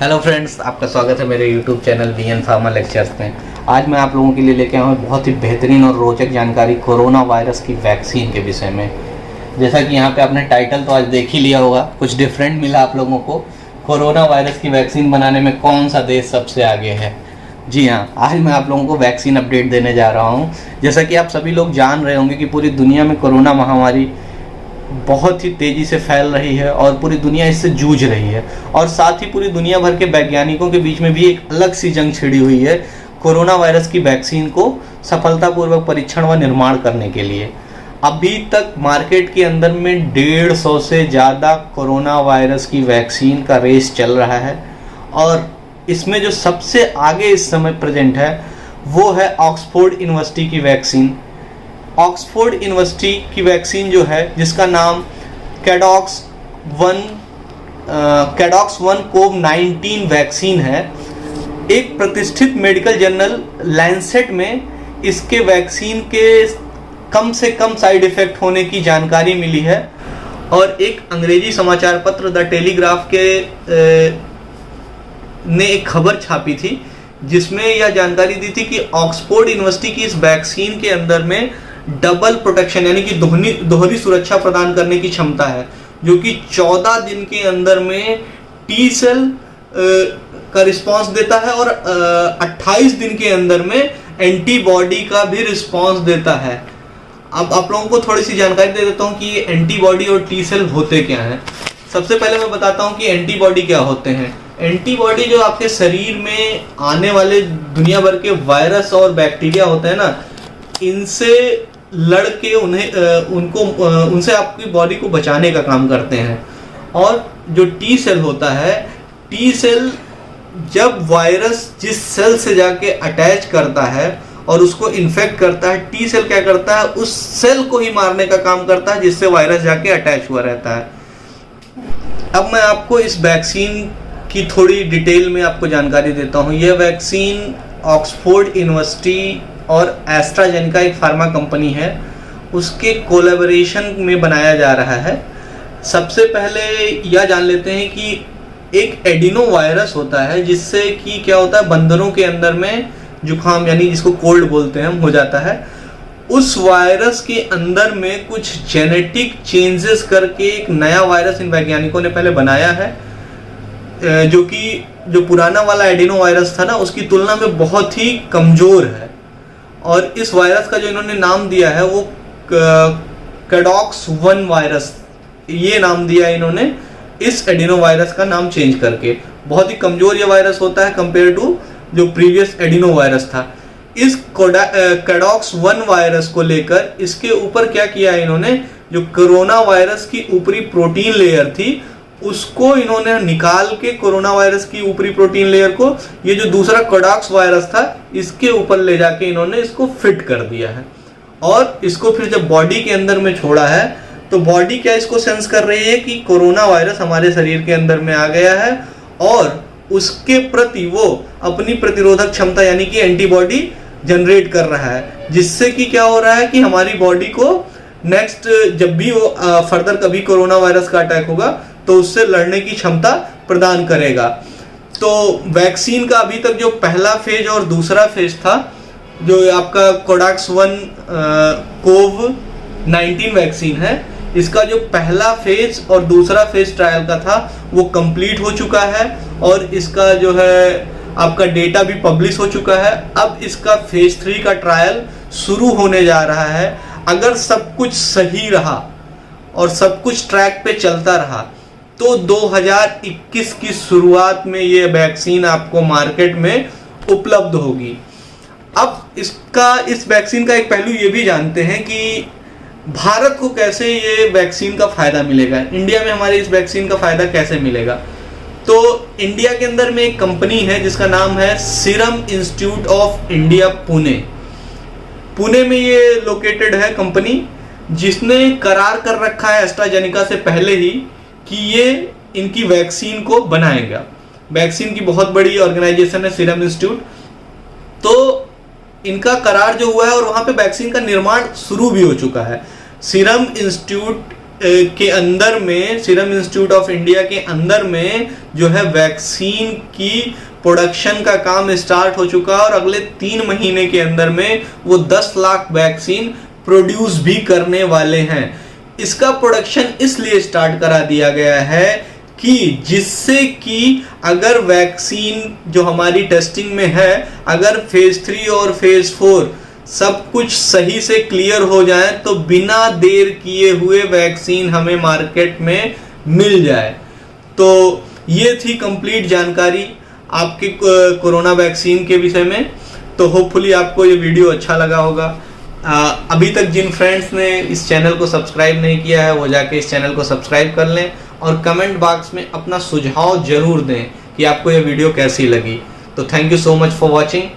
Hello friends, आपका स्वागत है मेरे YouTube channel VN pharma lectures में। आज मैं आप लोगों के लिए लेके आया हूँ बहुत ही बेहतरीन और रोचक जानकारी कोरोना वायरस की वैक्सीन के विषय में। जैसा कि यहाँ पे आपने टाइटल तो आज देख ही लिया होगा, कुछ डिफरेंट मिला आप लोगों को। कोरोना वायरस की वैक्सीन बनाने में कौन सा देश सबसे आगे है? जी हाँ, आज मैं आप लोगों को वैक्सीन अपडेट देने जा रहा हूँ। जैसा कि आप सभी लोग जान रहे होंगे कि पूरी दुनिया में कोरोना महामारी बहुत ही तेज़ी से फैल रही है और पूरी दुनिया इससे जूझ रही है। और साथ ही पूरी दुनिया भर के वैज्ञानिकों के बीच में भी एक अलग सी जंग छिड़ी हुई है कोरोना वायरस की वैक्सीन को सफलतापूर्वक परीक्षण व निर्माण करने के लिए। अभी तक मार्केट के अंदर में 150 से ज़्यादा कोरोना वायरस की वैक्सीन का रेस चल रहा है और इसमें जो सबसे आगे इस समय प्रेजेंट है वो है ऑक्सफोर्ड यूनिवर्सिटी की वैक्सीन। ऑक्सफोर्ड यूनिवर्सिटी की वैक्सीन जो है, जिसका नाम कैडॉक्स 1 कोव-19 वैक्सीन है, एक प्रतिष्ठित मेडिकल जर्नल लैंसेट में इसके वैक्सीन के कम से कम साइड इफ़ेक्ट होने की जानकारी मिली है। और एक अंग्रेजी समाचार पत्र द टेलीग्राफ ने एक खबर छापी थी जिसमें यह जानकारी दी थी कि ऑक्सफोर्ड यूनिवर्सिटी की इस वैक्सीन के अंदर में डबल प्रोटेक्शन यानी कि दोहरी सुरक्षा प्रदान करने की क्षमता है, जो कि 14 दिन के अंदर में टी सेल का रिस्पांस देता है और 28 दिन के अंदर में एंटीबॉडी का भी रिस्पांस देता है। अब आप लोगों को थोड़ी सी जानकारी दे देता हूँ कि ये एंटीबॉडी और टी सेल होते क्या हैं। सबसे पहले मैं बताता हूँ कि एंटीबॉडी क्या होते हैं। एंटीबॉडी जो आपके शरीर में आने वाले दुनिया भर के वायरस और बैक्टीरिया होते हैं ना, इनसे लड़ के उनसे आपकी बॉडी को बचाने का काम करते हैं। और जो टी सेल होता है, टी सेल जब वायरस जिस सेल से जाके अटैच करता है और उसको इन्फेक्ट करता है, टी सेल क्या करता है, उस सेल को ही मारने का काम करता है जिससे वायरस जाके अटैच हुआ रहता है। अब मैं आपको इस वैक्सीन की थोड़ी डिटेल में आपको जानकारी देता हूँ। यह वैक्सीन ऑक्सफोर्ड यूनिवर्सिटी और एस्ट्राजेनेका एक फार्मा कंपनी है, उसके कोलैबोरेशन में बनाया जा रहा है। सबसे पहले यह जान लेते हैं कि एक एडिनो वायरस होता है जिससे कि क्या होता है, बंदरों के अंदर में जुकाम यानी जिसको कोल्ड बोलते हैं हम हो जाता है। उस वायरस के अंदर में कुछ जेनेटिक चेंजेस करके एक नया वायरस इन वैज्ञानिकों ने पहले बनाया है, जो पुराना वाला एडिनो वायरस था ना, उसकी तुलना में बहुत ही कमज़ोर है। और इस वायरस का जो इन्होंने नाम दिया है वो कैडॉक्स 1 वायरस, ये नाम दिया है इन्होंने इस एडिनो वायरस का नाम चेंज करके। बहुत ही कमज़ोर ये वायरस होता है कंपेयर टू जो प्रीवियस एडिनो वायरस था। इस कैडॉक्स 1 वायरस को लेकर इसके ऊपर क्या किया है इन्होंने, जो कोरोना वायरस की ऊपरी प्रोटीन लेयर थी उसको इन्होंने निकाल के कोरोना वायरस की ऊपरी प्रोटीन लेयर को ये जो दूसरा कैडॉक्स वायरस था इसके ऊपर ले जाके इन्होंने इसको फिट कर दिया है। और इसको फिर जब बॉडी के अंदर में छोड़ा है तो बॉडी क्या इसको सेंस कर रही है कि कोरोना वायरस हमारे शरीर के अंदर में आ गया है और उसके प्रति वो अपनी प्रतिरोधक क्षमता यानी कि एंटीबॉडी जनरेट कर रहा है, जिससे कि क्या हो रहा है कि हमारी बॉडी को नेक्स्ट जब भी वो फर्दर कभी कोरोना वायरस का अटैक होगा तो उससे लड़ने की क्षमता प्रदान करेगा। तो वैक्सीन का अभी तक जो पहला फेज और दूसरा फेज था, जो आपका कैडॉक्स 1 कोव-19 वैक्सीन है, इसका जो पहला फेज और दूसरा फेज ट्रायल का था वो कंप्लीट हो चुका है और इसका जो है आपका डेटा भी पब्लिश हो चुका है। अब इसका फेज 3 का ट्रायल शुरू होने जा रहा है। अगर सब कुछ सही रहा और सब कुछ ट्रैक पे चलता रहा तो 2021 की शुरुआत में ये वैक्सीन आपको मार्केट में उपलब्ध होगी। अब इस वैक्सीन का एक पहलू ये भी जानते हैं कि भारत को कैसे ये वैक्सीन का फ़ायदा मिलेगा, इंडिया में हमारे इस वैक्सीन का फ़ायदा कैसे मिलेगा। तो इंडिया के अंदर में एक कंपनी है जिसका नाम है serum institute of India Pune में ये लोकेटेड है कंपनी, जिसने करार कर रखा है एस्ट्राजेनेका से पहले ही कि ये इनकी वैक्सीन को बनाएगा। वैक्सीन की बहुत बड़ी ऑर्गेनाइजेशन है सीरम इंस्टीट्यूट, तो इनका करार जो हुआ है और वहाँ पे वैक्सीन का निर्माण शुरू भी हो चुका है। सीरम इंस्टीट्यूट के अंदर में, सीरम इंस्टीट्यूट ऑफ इंडिया के अंदर में जो है वैक्सीन की प्रोडक्शन का काम स्टार्ट हो चुका है और अगले 3 महीने के अंदर में वो 10 लाख वैक्सीन प्रोड्यूस भी करने वाले हैं। इसका प्रोडक्शन इसलिए स्टार्ट करा दिया गया है कि जिससे कि अगर वैक्सीन जो हमारी टेस्टिंग में है, अगर फेज 3 और फेज 4 सब कुछ सही से क्लियर हो जाए तो बिना देर किए हुए वैक्सीन हमें मार्केट में मिल जाए। तो ये थी कंप्लीट जानकारी आपके कोरोना वैक्सीन के विषय में। तो होपफुली आपको ये वीडियो अच्छा लगा होगा। अभी तक जिन फ्रेंड्स ने इस चैनल को सब्सक्राइब नहीं किया है वो जाके इस चैनल को सब्सक्राइब कर लें और कमेंट बॉक्स में अपना सुझाव जरूर दें कि आपको ये वीडियो कैसी लगी। तो thank you so much for watching.